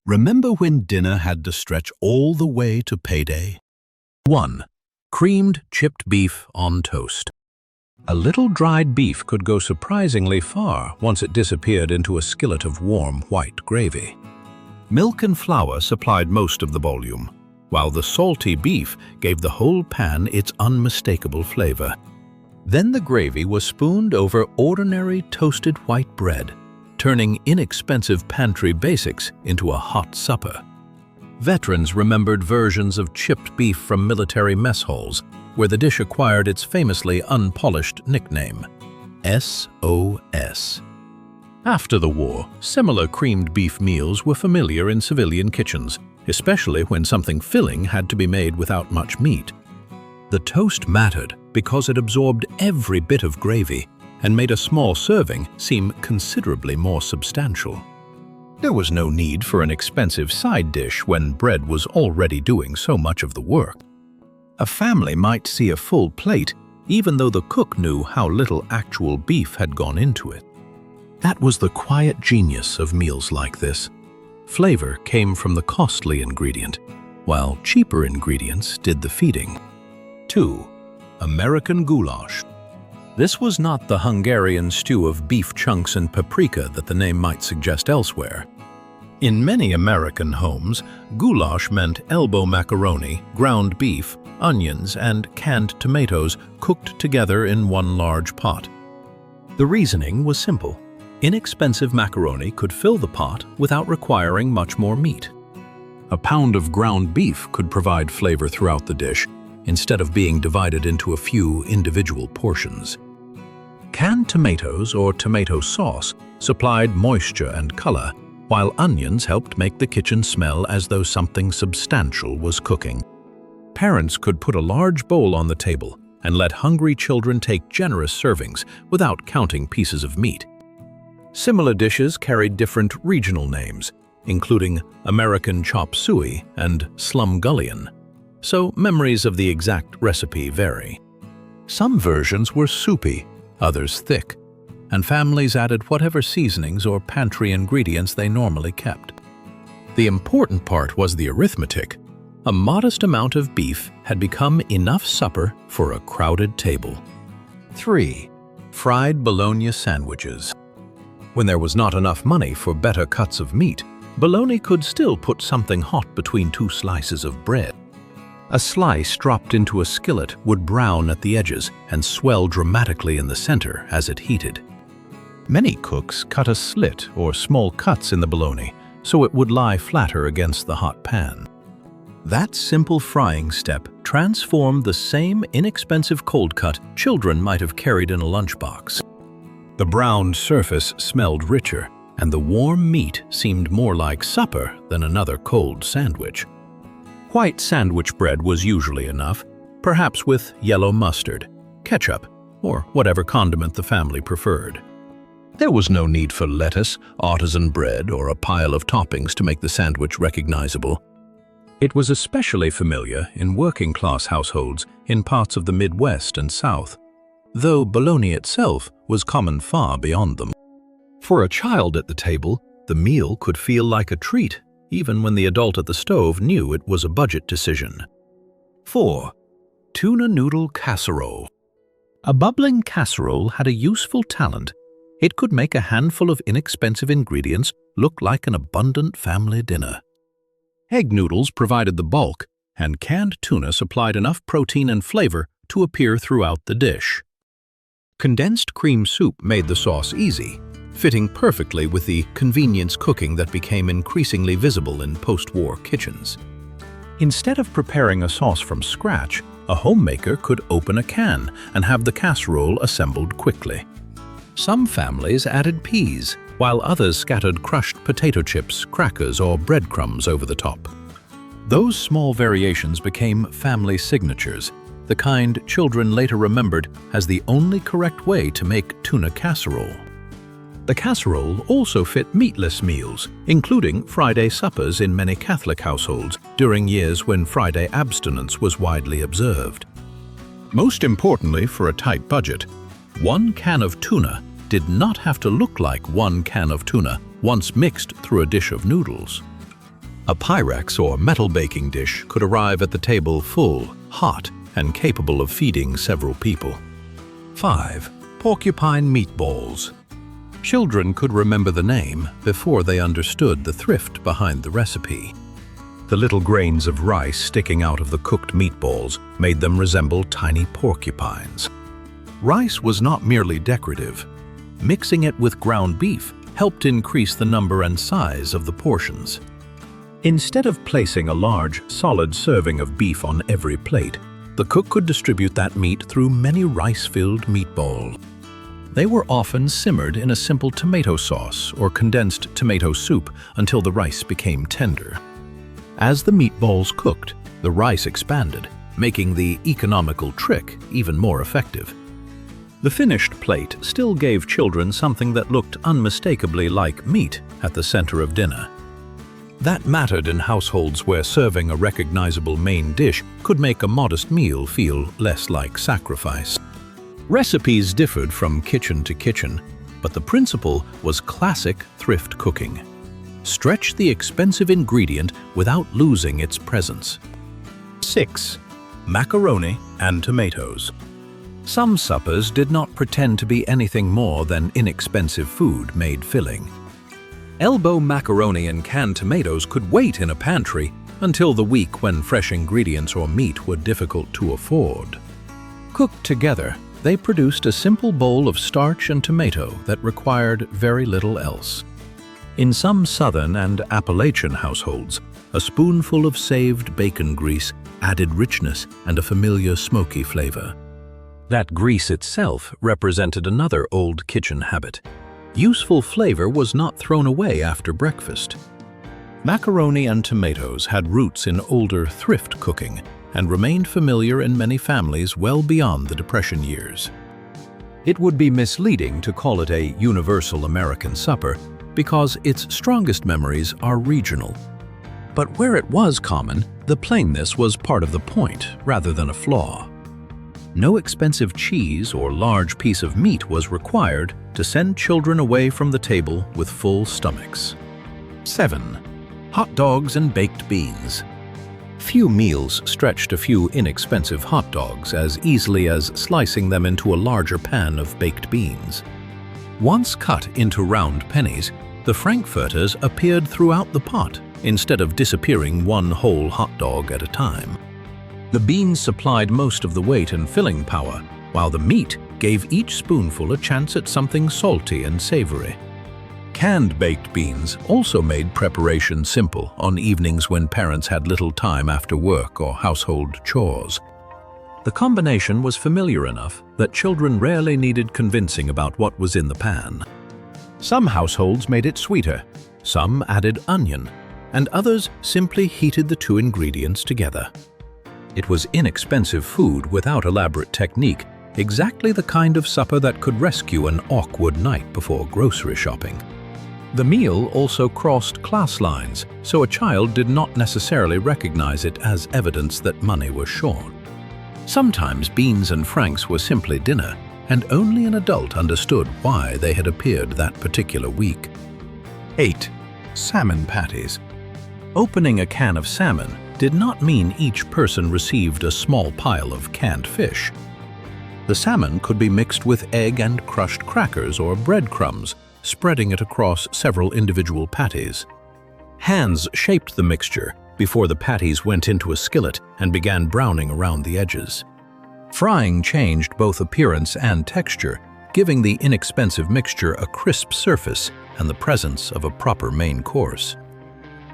Remember when dinner had to stretch all the way to payday? 1. Creamed chipped beef on toast. A little dried beef could go surprisingly far once it disappeared into a skillet of warm white gravy. Milk and flour supplied most of the volume, while the salty beef gave the whole pan its unmistakable flavor. Then the gravy was spooned over ordinary toasted white bread, turning inexpensive pantry basics into a hot supper. Veterans remembered versions of chipped beef from military mess halls, where the dish acquired its famously unpolished nickname, SOS. After the war, similar creamed beef meals were familiar in civilian kitchens, especially when something filling had to be made without much meat. The toast mattered because it absorbed every bit of gravy and made a small serving seem considerably more substantial. There was no need for an expensive side dish when bread was already doing so much of the work. A family might see a full plate even though the cook knew how little actual beef had gone into it. That was the quiet genius of meals like this. Flavor came from the costly ingredient, while cheaper ingredients did the feeding. 2. American goulash. This was not the Hungarian stew of beef chunks and paprika that the name might suggest elsewhere. In many American homes, goulash meant elbow macaroni, ground beef, onions, and canned tomatoes cooked together in one large pot. The reasoning was simple. Inexpensive macaroni could fill the pot without requiring much more meat. A pound of ground beef could provide flavor throughout the dish, instead of being divided into a few individual portions. Canned tomatoes or tomato sauce supplied moisture and color, while onions helped make the kitchen smell as though something substantial was cooking. Parents could put a large bowl on the table and let hungry children take generous servings without counting pieces of meat. Similar dishes carried different regional names, including American chop suey and slumgullion, so memories of the exact recipe vary. Some versions were soupy, others thick, and families added whatever seasonings or pantry ingredients they normally kept. The important part was the arithmetic. A modest amount of beef had become enough supper for a crowded table. 3. Fried bologna sandwiches. When there was not enough money for better cuts of meat, bologna could still put something hot between two slices of bread. A slice dropped into a skillet would brown at the edges and swell dramatically in the center as it heated. Many cooks cut a slit or small cuts in the bologna so it would lie flatter against the hot pan. That simple frying step transformed the same inexpensive cold cut children might have carried in a lunchbox. The browned surface smelled richer, and the warm meat seemed more like supper than another cold sandwich. White sandwich bread was usually enough, perhaps with yellow mustard, ketchup, or whatever condiment the family preferred. There was no need for lettuce, artisan bread, or a pile of toppings to make the sandwich recognizable. It was especially familiar in working-class households in parts of the Midwest and South, though bologna itself was common far beyond them. For a child at the table, the meal could feel like a treat, even when the adult at the stove knew it was a budget decision. 4. Tuna noodle casserole. A bubbling casserole had a useful talent. It could make a handful of inexpensive ingredients look like an abundant family dinner. Egg noodles provided the bulk, and canned tuna supplied enough protein and flavor to appear throughout the dish. Condensed cream soup made the sauce easy, fitting perfectly with the convenience cooking that became increasingly visible in post-war kitchens. Instead of preparing a sauce from scratch, a homemaker could open a can and have the casserole assembled quickly. Some families added peas, while others scattered crushed potato chips, crackers, or breadcrumbs over the top. Those small variations became family signatures, the kind children later remembered as the only correct way to make tuna casserole. The casserole also fit meatless meals, including Friday suppers in many Catholic households during years when Friday abstinence was widely observed. Most importantly, for a tight budget, 1 can of tuna did not have to look like 1 can of tuna once mixed through a dish of noodles. A Pyrex or metal baking dish could arrive at the table full, hot, and capable of feeding several people. 5. Porcupine meatballs. Children could remember the name before they understood the thrift behind the recipe. The little grains of rice sticking out of the cooked meatballs made them resemble tiny porcupines. Rice was not merely decorative. Mixing it with ground beef helped increase the number and size of the portions. Instead of placing a large, solid serving of beef on every plate, the cook could distribute that meat through many rice-filled meatballs. They were often simmered in a simple tomato sauce or condensed tomato soup until the rice became tender. As the meatballs cooked, the rice expanded, making the economical trick even more effective. The finished plate still gave children something that looked unmistakably like meat at the center of dinner. That mattered in households where serving a recognizable main dish could make a modest meal feel less like sacrifice. Recipes differed from kitchen to kitchen, but the principle was classic thrift cooking. Stretch the expensive ingredient without losing its presence. 6. Macaroni and tomatoes. Some suppers did not pretend to be anything more than inexpensive food made filling. Elbow macaroni and canned tomatoes could wait in a pantry until the week when fresh ingredients or meat were difficult to afford. Cooked together, they produced a simple bowl of starch and tomato that required very little else. In some Southern and Appalachian households, a spoonful of saved bacon grease added richness and a familiar smoky flavor. That grease itself represented another old kitchen habit. Useful flavor was not thrown away after breakfast. Macaroni and tomatoes had roots in older thrift cooking and remained familiar in many families well beyond the Depression years. It would be misleading to call it a universal American supper because its strongest memories are regional. But where it was common, the plainness was part of the point rather than a flaw. No expensive cheese or large piece of meat was required to send children away from the table with full stomachs. 7. Hot dogs and baked beans. Few meals stretched a few inexpensive hot dogs as easily as slicing them into a larger pan of baked beans. Once cut into round pennies, the frankfurters appeared throughout the pot instead of disappearing one whole hot dog at a time. The beans supplied most of the weight and filling power, while the meat gave each spoonful a chance at something salty and savory. Canned baked beans also made preparation simple on evenings when parents had little time after work or household chores. The combination was familiar enough that children rarely needed convincing about what was in the pan. Some households made it sweeter, some added onion, and others simply heated the two ingredients together. It was inexpensive food without elaborate technique, exactly the kind of supper that could rescue an awkward night before grocery shopping. The meal also crossed class lines, so a child did not necessarily recognize it as evidence that money was short. Sometimes beans and franks were simply dinner, and only an adult understood why they had appeared that particular week. 8. Salmon patties. Opening a can of salmon did not mean each person received a small pile of canned fish. The salmon could be mixed with egg and crushed crackers or breadcrumbs, spreading it across several individual patties. Hands shaped the mixture before the patties went into a skillet and began browning around the edges. Frying changed both appearance and texture, giving the inexpensive mixture a crisp surface and the presence of a proper main course.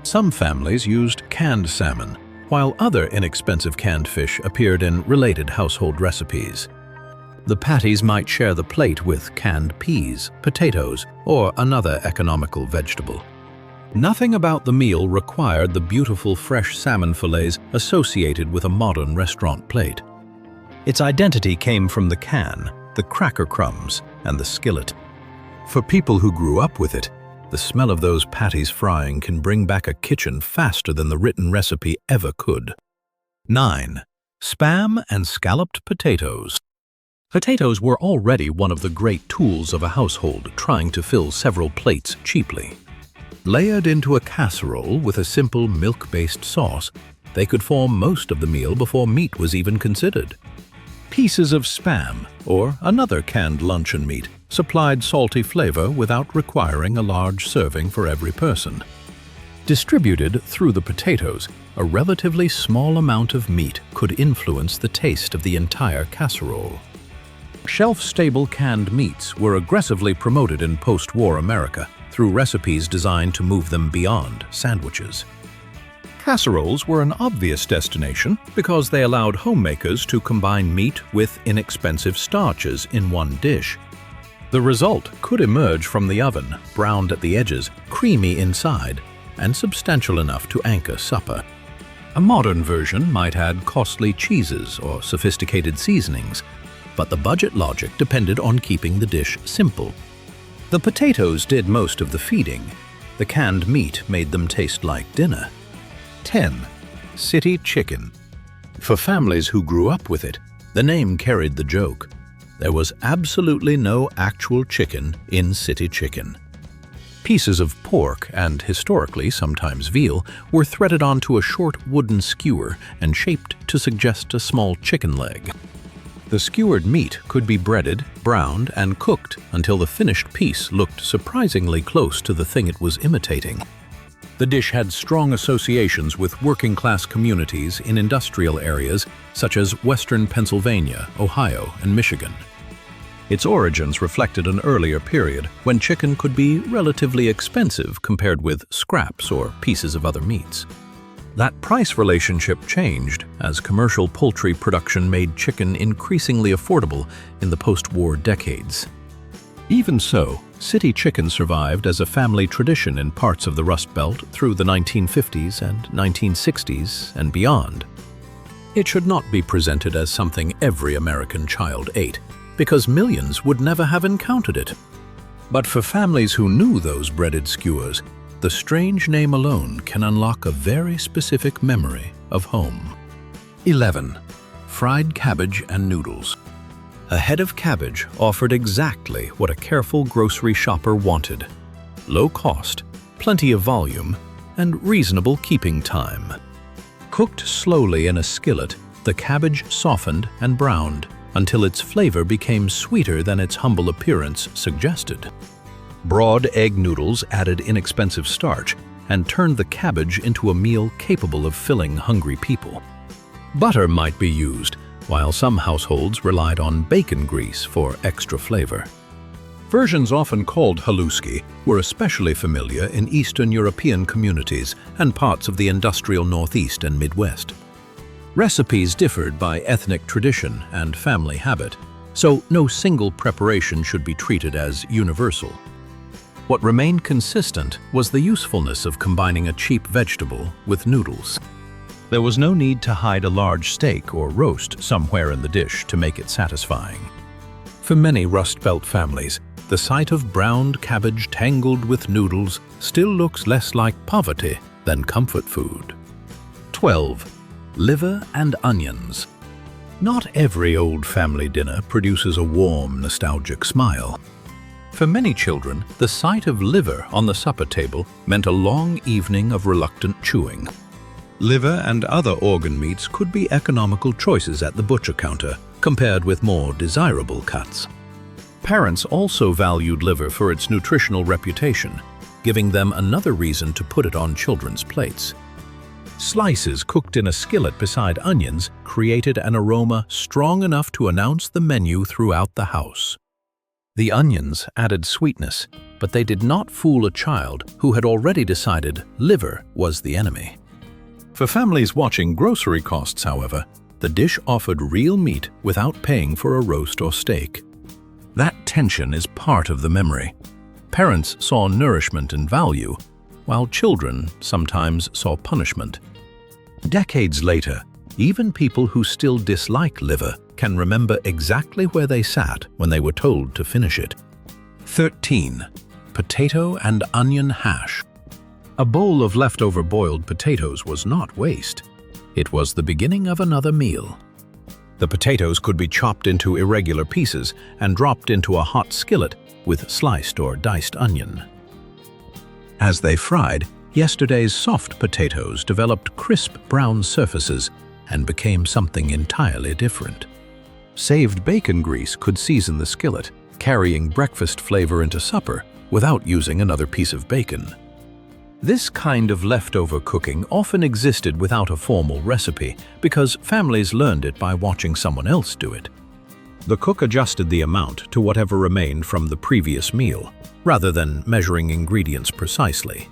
Some families used canned salmon, while other inexpensive canned fish appeared in related household recipes. The patties might share the plate with canned peas, potatoes, or another economical vegetable. Nothing about the meal required the beautiful fresh salmon fillets associated with a modern restaurant plate. Its identity came from the can, the cracker crumbs, and the skillet. For people who grew up with it, the smell of those patties frying can bring back a kitchen faster than the written recipe ever could. 9. Spam and scalloped potatoes. Potatoes were already one of the great tools of a household trying to fill several plates cheaply. Layered into a casserole with a simple milk-based sauce, they could form most of the meal before meat was even considered. Pieces of Spam, or another canned luncheon meat, supplied salty flavor without requiring a large serving for every person. Distributed through the potatoes, a relatively small amount of meat could influence the taste of the entire casserole. Shelf-stable canned meats were aggressively promoted in post-war America through recipes designed to move them beyond sandwiches. Casseroles were an obvious destination because they allowed homemakers to combine meat with inexpensive starches in one dish. The result could emerge from the oven, browned at the edges, creamy inside, and substantial enough to anchor supper. A modern version might add costly cheeses or sophisticated seasonings, but the budget logic depended on keeping the dish simple. The potatoes did most of the feeding. The canned meat made them taste like dinner. 10. City chicken. For families who grew up with it, the name carried the joke. There was absolutely no actual chicken in city chicken. Pieces of pork, and historically sometimes veal, were threaded onto a short wooden skewer and shaped to suggest a small chicken leg. The skewered meat could be breaded, browned, and cooked until the finished piece looked surprisingly close to the thing it was imitating. The dish had strong associations with working-class communities in industrial areas such as western Pennsylvania, Ohio, and Michigan. Its origins reflected an earlier period when chicken could be relatively expensive compared with scraps or pieces of other meats. That price relationship changed as commercial poultry production made chicken increasingly affordable in the post-war decades. Even so, city chicken survived as a family tradition in parts of the Rust Belt through the 1950s and 1960s and beyond. It should not be presented as something every American child ate, because millions would never have encountered it. But for families who knew those breaded skewers, the strange name alone can unlock a very specific memory of home. 11. Fried cabbage and noodles. A head of cabbage offered exactly what a careful grocery shopper wanted: low cost, plenty of volume, and reasonable keeping time. Cooked slowly in a skillet, the cabbage softened and browned until its flavor became sweeter than its humble appearance suggested. Broad egg noodles added inexpensive starch and turned the cabbage into a meal capable of filling hungry people. Butter might be used, while some households relied on bacon grease for extra flavor. Versions often called haluski were especially familiar in Eastern European communities and parts of the industrial Northeast and Midwest. Recipes differed by ethnic tradition and family habit, so no single preparation should be treated as universal. What remained consistent was the usefulness of combining a cheap vegetable with noodles. There was no need to hide a large steak or roast somewhere in the dish to make it satisfying. For many Rust Belt families, the sight of browned cabbage tangled with noodles still looks less like poverty than comfort food. 12. Liver and onions. Not every old family dinner produces a warm, nostalgic smile. For many children, the sight of liver on the supper table meant a long evening of reluctant chewing. Liver and other organ meats could be economical choices at the butcher counter, compared with more desirable cuts. Parents also valued liver for its nutritional reputation, giving them another reason to put it on children's plates. Slices cooked in a skillet beside onions created an aroma strong enough to announce the menu throughout the house. The onions added sweetness, but they did not fool a child who had already decided liver was the enemy. For families watching grocery costs, however, the dish offered real meat without paying for a roast or steak. That tension is part of the memory. Parents saw nourishment and value, while children sometimes saw punishment. Decades later, even people who still dislike liver can remember exactly where they sat when they were told to finish it. 13. Potato and onion hash. A bowl of leftover boiled potatoes was not waste. It was the beginning of another meal. The potatoes could be chopped into irregular pieces and dropped into a hot skillet with sliced or diced onion. As they fried, yesterday's soft potatoes developed crisp brown surfaces and became something entirely different. Saved bacon grease could season the skillet, carrying breakfast flavor into supper without using another piece of bacon. This kind of leftover cooking often existed without a formal recipe because families learned it by watching someone else do it. The cook adjusted the amount to whatever remained from the previous meal, rather than measuring ingredients precisely.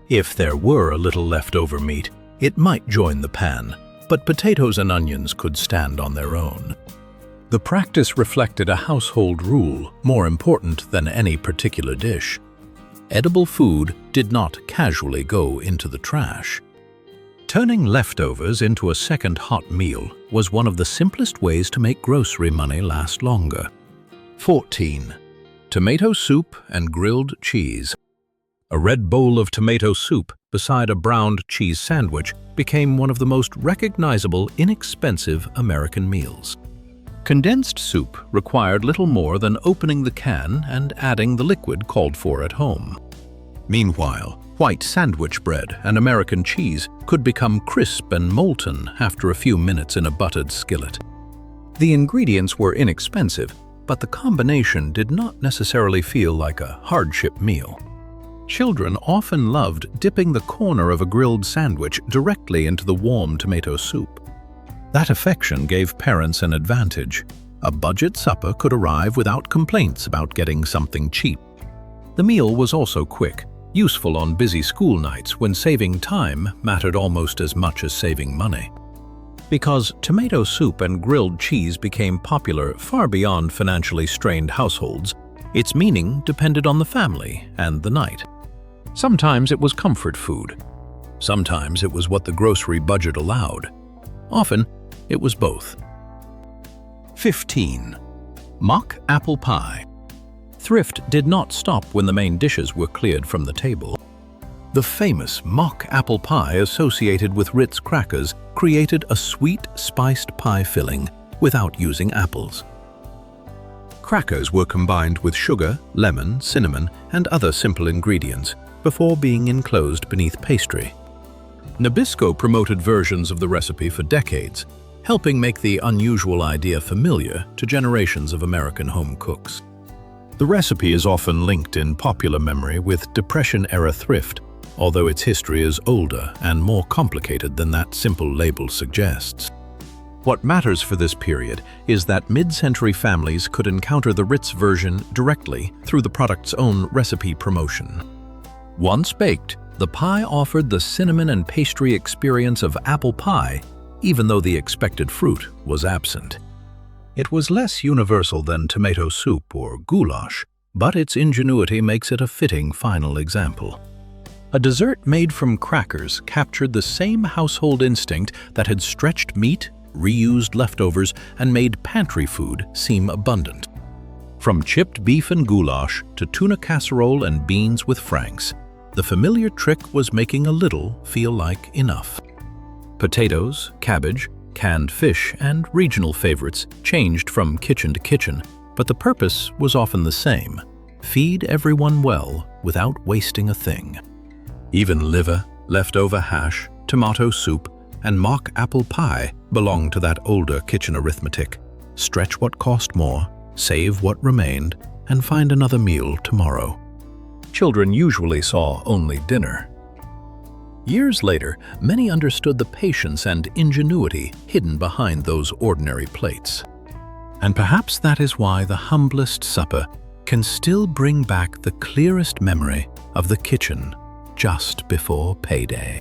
If there were a little leftover meat, it might join the pan, but potatoes and onions could stand on their own. The practice reflected a household rule more important than any particular dish. Edible food did not casually go into the trash. Turning leftovers into a second hot meal was one of the simplest ways to make grocery money last longer. 14. Tomato soup and grilled cheese. A red bowl of tomato soup beside a browned cheese sandwich became one of the most recognizable, inexpensive American meals. Condensed soup required little more than opening the can and adding the liquid called for at home. Meanwhile, white sandwich bread and American cheese could become crisp and molten after a few minutes in a buttered skillet. The ingredients were inexpensive, but the combination did not necessarily feel like a hardship meal. Children often loved dipping the corner of a grilled sandwich directly into the warm tomato soup. That affection gave parents an advantage. A budget supper could arrive without complaints about getting something cheap. The meal was also quick, useful on busy school nights when saving time mattered almost as much as saving money. Because tomato soup and grilled cheese became popular far beyond financially strained households, its meaning depended on the family and the night. Sometimes it was comfort food. Sometimes it was what the grocery budget allowed. Often, it was both. 15. Mock apple pie. Thrift did not stop when the main dishes were cleared from the table. The famous mock apple pie associated with Ritz crackers created a sweet, spiced pie filling without using apples. Crackers were combined with sugar, lemon, cinnamon, and other simple ingredients before being enclosed beneath pastry. Nabisco promoted versions of the recipe for decades, helping make the unusual idea familiar to generations of American home cooks. The recipe is often linked in popular memory with Depression-era thrift, although its history is older and more complicated than that simple label suggests. What matters for this period is that mid-century families could encounter the Ritz version directly through the product's own recipe promotion. Once baked, the pie offered the cinnamon and pastry experience of apple pie, even though the expected fruit was absent. It was less universal than tomato soup or goulash, but its ingenuity makes it a fitting final example. A dessert made from crackers captured the same household instinct that had stretched meat, reused leftovers, and made pantry food seem abundant. From chipped beef and goulash to tuna casserole and beans with franks, the familiar trick was making a little feel like enough. Potatoes, cabbage, canned fish, and regional favorites changed from kitchen to kitchen, but the purpose was often the same: feed everyone well without wasting a thing. Even liver, leftover hash, tomato soup, and mock apple pie belonged to that older kitchen arithmetic: stretch what cost more, save what remained, and find another meal tomorrow. Children usually saw only dinner. Years later, many understood the patience and ingenuity hidden behind those ordinary plates. And perhaps that is why the humblest supper can still bring back the clearest memory of the kitchen just before payday.